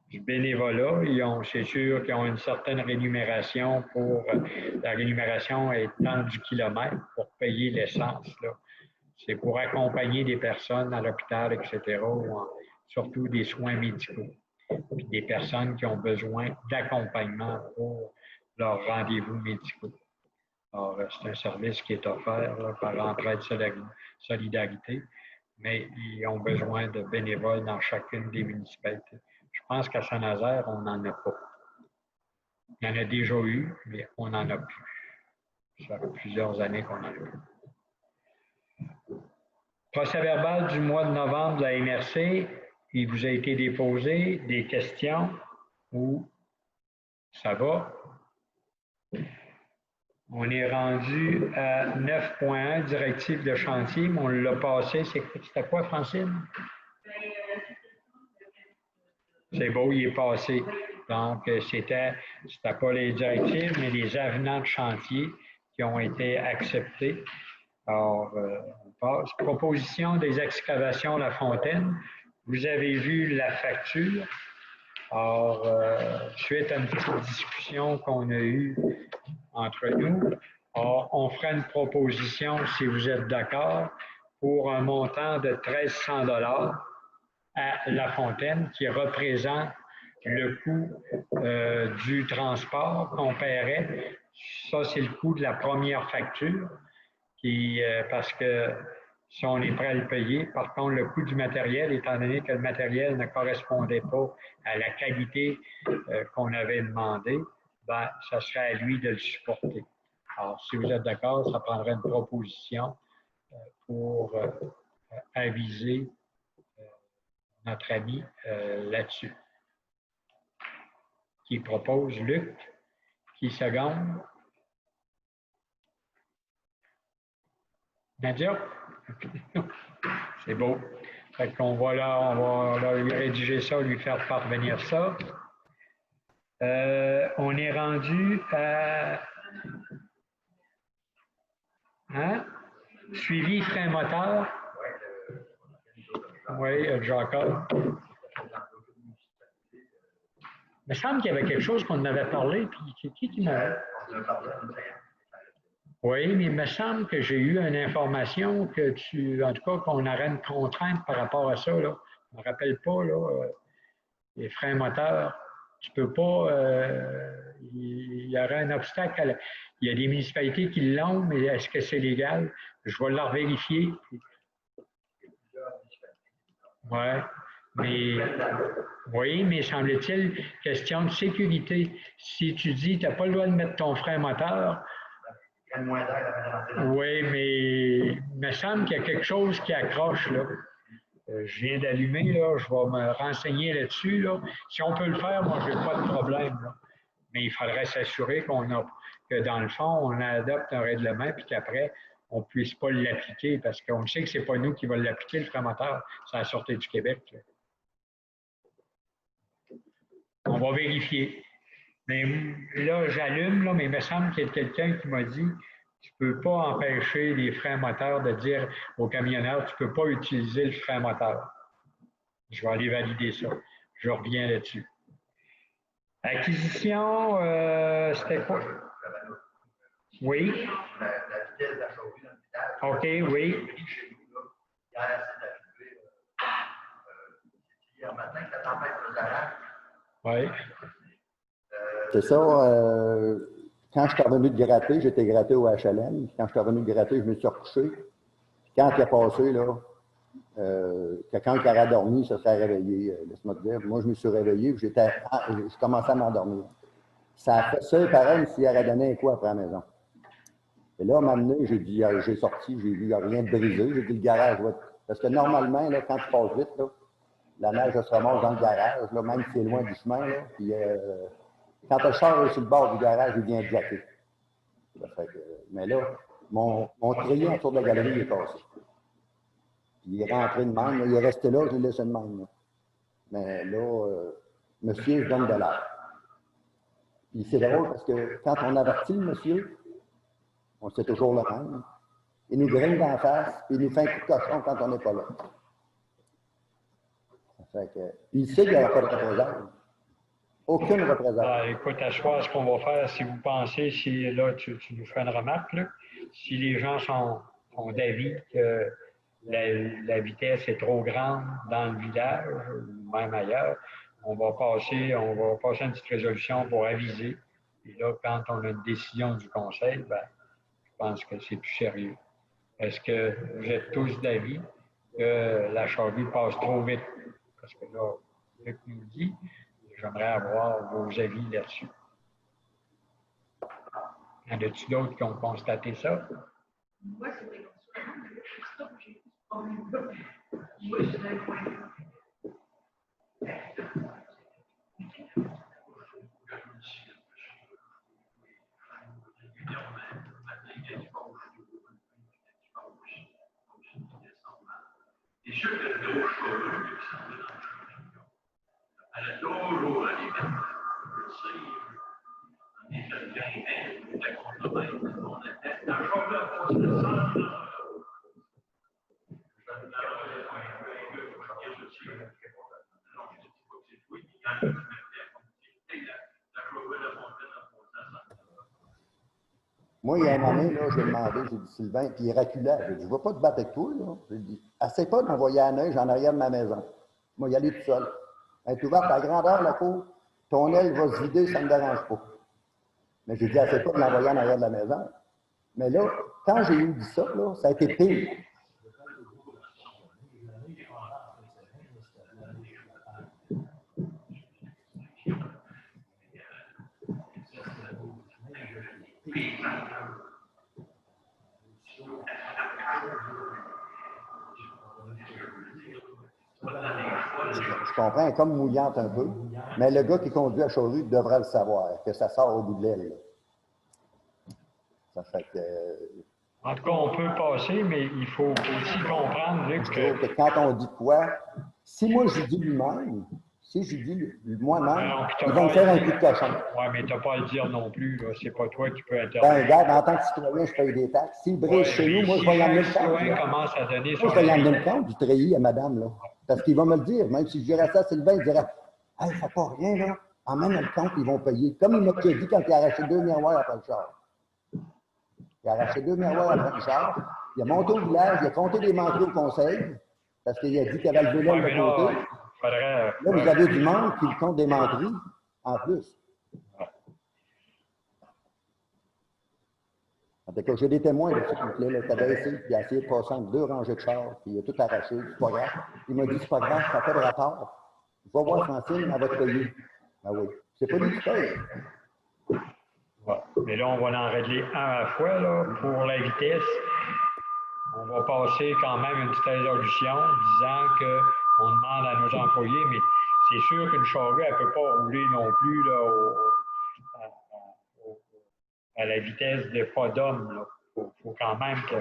du bénévolat. C'est sûr qu'ils ont une certaine rémunération pour la rémunération étant du kilomètre pour payer l'essence. C'est pour accompagner des personnes à l'hôpital, etc., ou surtout des soins médicaux. Puis des personnes qui ont besoin d'accompagnement pour leurs rendez-vous médicaux. Alors, c'est un service qui est offert là, par Entraide Solidarité, mais ils ont besoin de bénévoles dans chacune des municipalités. Je pense qu'à Saint-Nazaire, on n'en a pas. Il y en a déjà eu, mais on n'en a plus. Ça fait plusieurs années qu'on en a plus. Procès-verbal du mois de novembre de la MRC, il vous a été déposé des questions ou ça va? On est rendu à 9.1, directive de chantier, mais on l'a passé. C'était quoi, Francine? C'est beau, il est passé. Donc, c'était pas les directives, mais les avenants de chantier qui ont été acceptés. Alors, on passe. Proposition des excavations La Fontaine. Vous avez vu la facture. Alors, suite à une petite discussion qu'on a eue entre nous, on fera une proposition, si vous êtes d'accord, pour un montant de 1 300 $ à La Fontaine, qui représente le coût du transport qu'on paierait. Ça, c'est le coût de la première facture, parce que si on est prêt à le payer, par contre, le coût du matériel, étant donné que le matériel ne correspondait pas à la qualité qu'on avait demandé, ben, ça serait à lui de le supporter. Alors, si vous êtes d'accord, ça prendrait une proposition pour aviser notre ami là-dessus. Qui propose Luc, Qui seconde? Nadia? C'est beau. Fait qu'on va là, on va lui rédiger ça, lui faire parvenir ça. On est rendu à suivi frein moteur. Oui, Jacob. Il me semble qu'il y avait quelque chose qu'on avait parlé, puis qui m'avait? Oui, mais il me semble que j'ai eu une information que en tout cas, qu'on aurait une contrainte par rapport à ça, là. Je ne me rappelle pas, là, les freins moteurs. Tu peux pas, il y aurait un obstacle. Il y a des municipalités qui l'ont, mais est-ce que c'est légal? Je vais leur vérifier. Ouais, mais oui, mais semble-t-il, question de sécurité. Si tu dis que tu n'as pas le droit de mettre ton frein moteur, oui, mais il me semble qu'il y a quelque chose qui accroche, là. Je viens d'allumer, là, je vais me renseigner là-dessus, là. Si on peut le faire, moi, je n'ai pas de problème, là. Mais il faudrait s'assurer que dans le fond, on adopte un règlement, puis qu'après, on ne puisse pas l'appliquer, parce qu'on sait que ce n'est pas nous qui va l'appliquer, le frein moteur, c'est la Sûreté du Québec, là. On va vérifier. Mais là, j'allume, là, mais il me semble qu'il y a quelqu'un qui m'a dit tu ne peux pas empêcher les freins moteurs de dire aux camionneurs tu ne peux pas utiliser le frein moteur. Je vais aller valider ça. Je reviens là-dessus. Acquisition, c'était quoi? Oui. OK, oui. Oui. C'est ça. Quand je suis revenu de gratter, j'étais gratté au HLM. Quand je suis revenu de gratter, je me suis recouché. Puis quand il a passé, là, quelqu'un qui aurait dormi, ça serait réveillé, laisse-moi te dire. Moi, je me suis réveillé, je commençais à m'endormir. Ça a fait ça, pareil, s'il aurait donné un coup après la maison. Et là, à un moment donné, j'ai sorti, j'ai vu, il n'y a rien de brisé. J'ai dit, le garage va être... Parce que normalement, là, quand tu passes vite, là, la neige elle se ramasse dans le garage, là, même si c'est loin du chemin. Là, puis, quand le char est sur le bord du garage, il vient bloquer. Mais là, mon treillis autour de la galerie est cassé. Puis il est rentré de même, là, il est resté là, je l'ai laissé de même. Là. Mais là, monsieur, je donne de l'air. Puis c'est drôle parce que quand on avertit le monsieur, on sait toujours le même. Il nous grigne d'en face, puis il nous fait un coup de cochon quand on n'est pas là. Il sait qu'il n'y aura pas de représailles. Aucune représailles. Écoute, à soir, ce qu'on va faire, si vous pensez, si là, tu nous fais une remarque, là, si les gens sont d'avis que la vitesse est trop grande dans le village, ou même ailleurs, on va passer une petite résolution pour aviser. Et là, quand on a une décision du conseil, ben, je pense que c'est plus sérieux. Est-ce que vous êtes tous d'avis que la charrue passe trop vite? Parce que là, Luc nous dit, j'aimerais avoir vos avis là-dessus. Y en a-t-il d'autres qui ont constaté ça? Moi, c'était comme ça. Moi, je l'ai pointé. Et ceux qui étaient au cheveux, elle a toujours allé mettre le cire. On est quelqu'un qui était contre-maître. On était dans le chauffeur pour se sentir. Moi, il y a une année, là, j'ai demandé, j'ai dit, Sylvain, puis il reculait. J'ai dit, je ne vais pas te battre avec toi, là. J'ai dit, essaie pas d'envoyer la neige en arrière de ma maison. Moi, y aller tout seul. Elle est ouverte à la grandeur, la cour. Ton aile va se vider, ça ne me dérange pas. Mais j'ai dit, essaie pas de l'envoyer en arrière de la maison. Mais là, quand j'ai eu dit ça, là, ça a été pire. Je comprends, comme mouillante un peu, mais le gars qui conduit la charrue devrait le savoir, que ça sort au bout de l'aile. Ça fait que En tout cas, on peut passer, mais il faut aussi comprendre, Luc, je trouve que quand on dit quoi, si moi je dis lui-même, si je dis moi-même, non, puis t'as il va me pas faire à un le coup de dire. cochon. Oui, mais tu n'as pas à le dire non plus. Là. C'est pas toi qui peux Ben, intervenir. regarde, en tant que citoyen, je paye des taxes. S'il brise Ouais, chez mais nous, moi, je si vais y amener chaque le compte. citoyen là. commence à donner Moi, son je vais y amener avis, le compte du treillis à madame, là. Parce qu'il va me le dire. Même si je dirais ça à Sylvain, il dirait hey, il ne fait pas rien, là. Emmène le compte, ils vont payer. Comme il m'a déjà dit quand il a arraché 2 miroirs après le char. Il a arraché 2 miroirs après le char. Il a monté au village, il a compté des manteaux au conseil. Parce qu'il a dit qu'il avait le vélo ouais, de mais côté. là, faudrait. Là, vous avez du monde qui compte des menteries en plus. En tout cas, j'ai des témoins de s'il vous plaît, là, qui avaient essayé, puis il a essayé de passer entre 2 rangées de chars, puis il a tout arraché, c'est pas grave. Il m'a dit, c'est pas grave, ça n'a pas de rapport. Va voir Francine, elle va te payer. Ah oui. C'est pas lui qui paye. Ouais. Mais là, on va en régler un à la fois. Là. Pour la vitesse, on va passer quand même une petite résolution disant qu'on demande à nos employés, mais c'est sûr qu'une charrue, elle ne peut pas rouler non plus là, à la vitesse de pas d'homme. Il faut quand même que.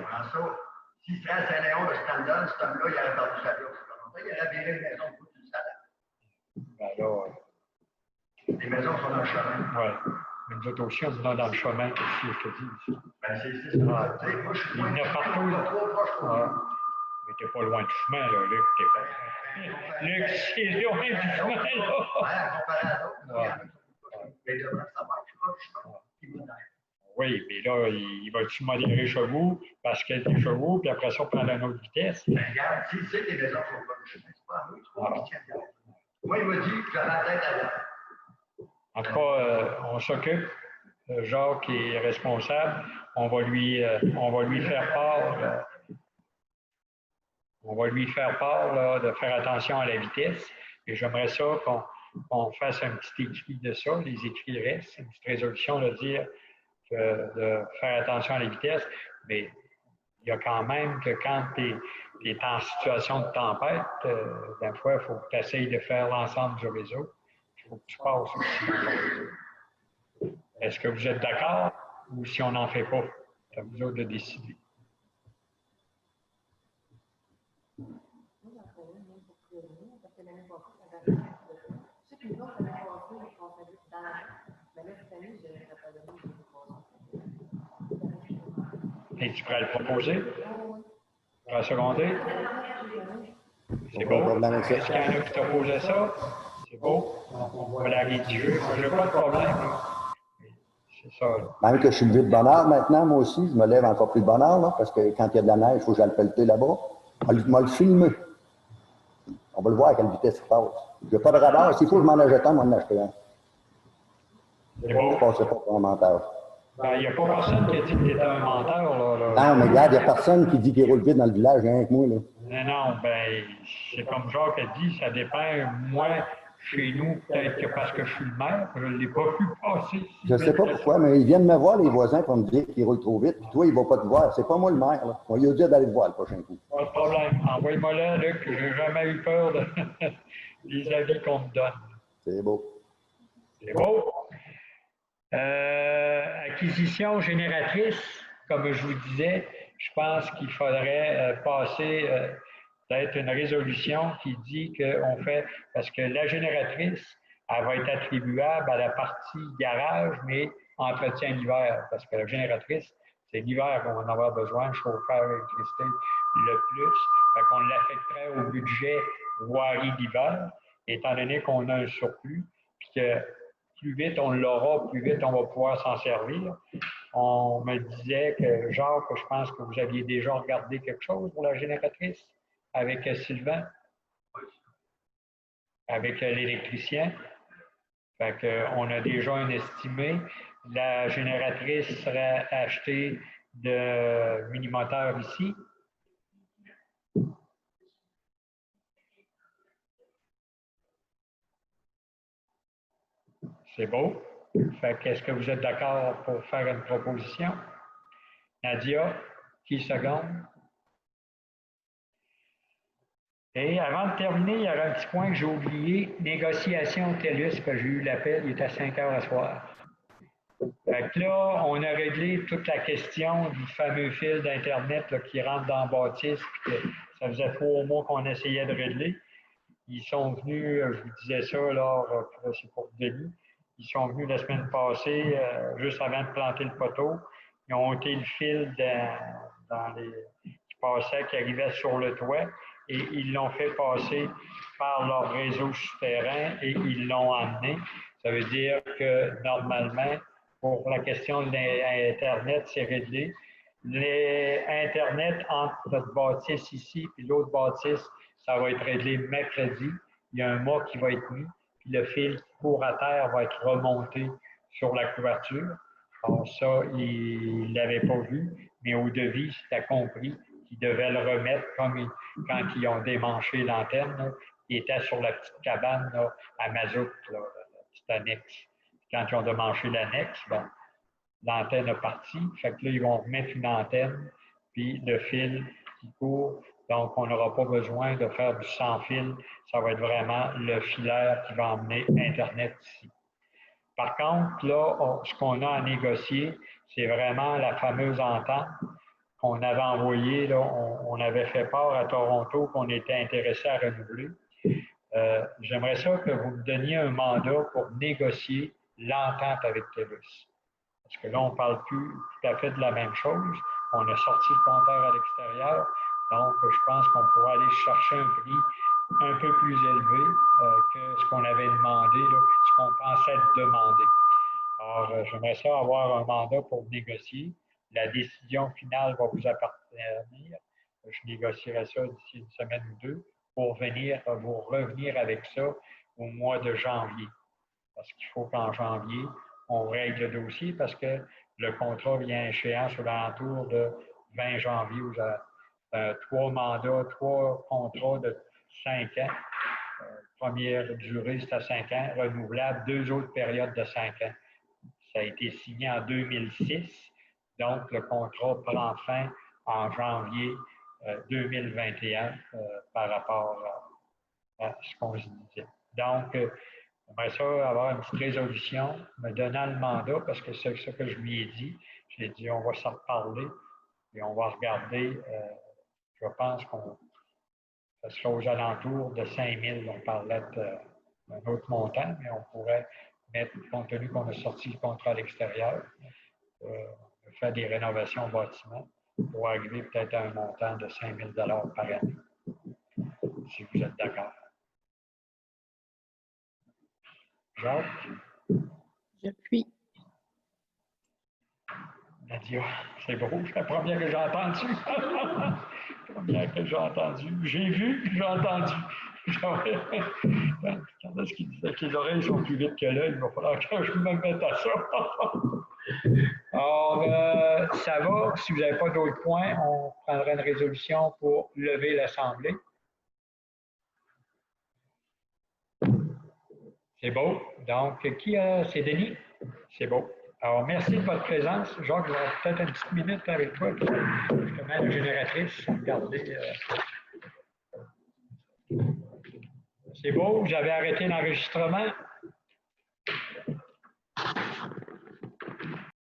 Si c'était à Saint-Léon de Stendhal, cet homme-là, il aurait perdu sa job. Il aurait viré une maison pour du salaire. Ben là, Les maisons sont dans le chemin. ouais. Mais nous autres aussi, on est dans le chemin, que je te dis. Ben, c'est ça. Moi, je suis Il y en a partout. pas trop proche pour Ouais. lui. Mais t'es pas loin du chemin, là, Luc. T'es pas... Luc, c'est loin du chemin, là. Ouais, comparé à d'autres, il y en a qui sont plus proches. Mais devant sa marque, je suis pas du chemin. Il va dans. Oui, mais là, il va-tu modérer les chevaux parce qu'il y a des chevaux, puis après ça, prendre une autre vitesse? Mais regarde, s'il sait que les maisons sont pas du chemin, c'est pas à nous, c'est pas lui qui tient bien. Moi, il m'a dit que j'avais la tête ailleurs. En tout cas, on s'occupe. Jacques est responsable. On va lui faire part. On va lui faire part là, de faire attention à la vitesse. Et j'aimerais ça qu'on fasse un petit écrit de ça. Les écrits restent. Une petite résolution de dire de faire attention à la vitesse. Mais il y a quand même que quand tu es en situation de tempête, des fois, il faut que tu essayes de faire l'ensemble du réseau. Il faut que tu passes aussi dans ton réseau. Est-ce que vous êtes d'accord ou si on n'en fait pas? C'est à vous autres de décider. Et tu pourrais le proposer? Pour la secondaire? C'est beau. Est-ce qu'il y en a qui t'opposaient ça? C'est beau. On va la rédiger. Je n'ai pas de problème. Là. C'est ça. Là. Même que je suis levé de bonne heure maintenant, moi aussi, je me lève encore plus de bonne heure, là, parce que quand il y a de la neige, il faut que j'aille pelleter là-bas. On va le filmer. On va le voir à quelle vitesse il passe. Je n'ai pas de radar. S'il faut que je m'en achète un, moi, en acheter un. C'est beau. Je ne passerai pas pour un menteur. Ben, il n'y a pas personne qui a dit que tu étais un menteur. Là. Non, mais regarde, il n'y a personne qui dit qu'il roule vite dans le village, rien que moi. Là. Non, ben, c'est comme Jacques a dit, ça dépend. Moi, chez nous, peut-être que parce que je suis le maire, je ne l'ai pas vu passer. Je ne sais pas pourquoi, mais ils viennent me voir, les voisins, pour me dire qu'ils roulent trop vite. Puis toi, il ne va pas te voir. C'est pas moi le maire. Là. On lui a dit d'aller te voir le prochain coup. Pas de problème. Envoie-moi là, Luc. Je n'ai jamais eu peur des avis qu'on me donne. C'est beau. C'est beau. Acquisition génératrice, comme je vous disais, je pense qu'il faudrait passer peut-être une résolution qui dit qu'on fait, parce que la génératrice, elle va être attribuable à la partie garage, mais entretien l'hiver, parce que la génératrice, c'est l'hiver qu'on va en avoir besoin, chauffeur, électricité, le plus. Fait qu'on l'affecterait au budget voirie d'hiver, étant donné qu'on a un surplus, puis que plus vite on l'aura, plus vite on va pouvoir s'en servir. On me disait que, Jacques, je pense que vous aviez déjà regardé quelque chose pour la génératrice avec Sylvain, avec l'électricien. Fait qu'on a déjà un estimé. La génératrice serait achetée de Minimoteur ici. C'est beau. Fait qu'est-ce que vous êtes d'accord pour faire une proposition? Nadia, qui seconde? Et avant de terminer, il y aura un petit point que j'ai oublié. Négociation TELUS, que j'ai eu l'appel, il est à 5 heures à soir. Fait que là, on a réglé toute la question du fameux fil d'Internet là, qui rentre dans la bâtisse, puis que ça faisait 3 mois qu'on essayait de régler. Ils sont venus, je vous disais ça, là, c'est pour Denis, ils sont venus la semaine passée, juste avant de planter le poteau. Ils ont ôté le fil qui arrivait sur le toit, et ils l'ont fait passer par leur réseau souterrain et ils l'ont emmené. Ça veut dire que normalement, pour la question de l'Internet, c'est réglé. L'Internet entre notre bâtisse ici et l'autre bâtisse, ça va être réglé mercredi. Il y a un mât qui va être mis, puis le fil qui court à terre va être remonté sur la couverture. Alors ça, il ne l'avait pas vu, mais au devis, c'était compris qu'ils devaient le remettre comme quand ils ont démanché l'antenne, qui était sur la petite cabane là, à mazout, là, la petite annexe. Quand ils ont démanché l'annexe, bon, l'antenne est partie. Fait que là, ils vont remettre une antenne, puis le fil qui court. Donc, on n'aura pas besoin de faire du sans-fil. Ça va être vraiment le filaire qui va emmener Internet ici. Par contre, là, ce qu'on a à négocier, c'est vraiment la fameuse entente qu'on avait envoyée. Là, on avait fait part à Toronto qu'on était intéressé à renouveler. J'aimerais ça que vous me donniez un mandat pour négocier l'entente avec TELUS. Parce que là, on ne parle plus tout à fait de la même chose. On a sorti le compteur à l'extérieur. Donc, je pense qu'on pourrait aller chercher un prix un peu plus élevé que ce qu'on avait demandé, là, ce qu'on pensait demander. Alors, j'aimerais ça avoir un mandat pour négocier. La décision finale va vous appartenir. Je négocierai ça d'ici une semaine ou deux pour vous revenir avec ça au mois de janvier. Parce qu'il faut qu'en janvier, on règle le dossier parce que le contrat vient à échéance aux alentours de 20 janvier. Vous avez 3 mandats, 3 contrats de 5 ans. Première durée, c'est à 5 ans, renouvelable, 2 autres périodes de 5 ans. Ça a été signé en 2006, donc le contrat prend fin en janvier 2021 par rapport à ce qu'on se disait. Donc, j'aimerais ça avoir une petite résolution, me donnant le mandat, parce que c'est ce que je lui ai dit. J'ai dit, on va s'en reparler et on va regarder. Je pense qu'on ça sera aux alentours de 5 000. On parlait d'un autre montant, mais on pourrait mettre, compte tenu qu'on a sorti le contrat à l'extérieur, faire des rénovations au bâtiment pour arriver peut-être à un montant de 5 000 par année, si vous êtes d'accord. Jacques? J'appuie. Nadia, c'est beau, c'est la première que j'ai entendue. La première que j'ai entendue. J'ai vu, j'ai entendu. Quand est-ce qu'il disait que les oreilles sont plus vite que l'œil, il va falloir que je me mette à ça. Alors, ça va. Si vous n'avez pas d'autres points, on prendra une résolution pour lever l'Assemblée. C'est beau. Donc, qui a... C'est Denis? C'est beau. Alors, merci de votre présence. Jacques, je vais peut-être une petite minute avec toi. Justement, la génératrice, regardez. C'est beau, vous avez arrêté l'enregistrement.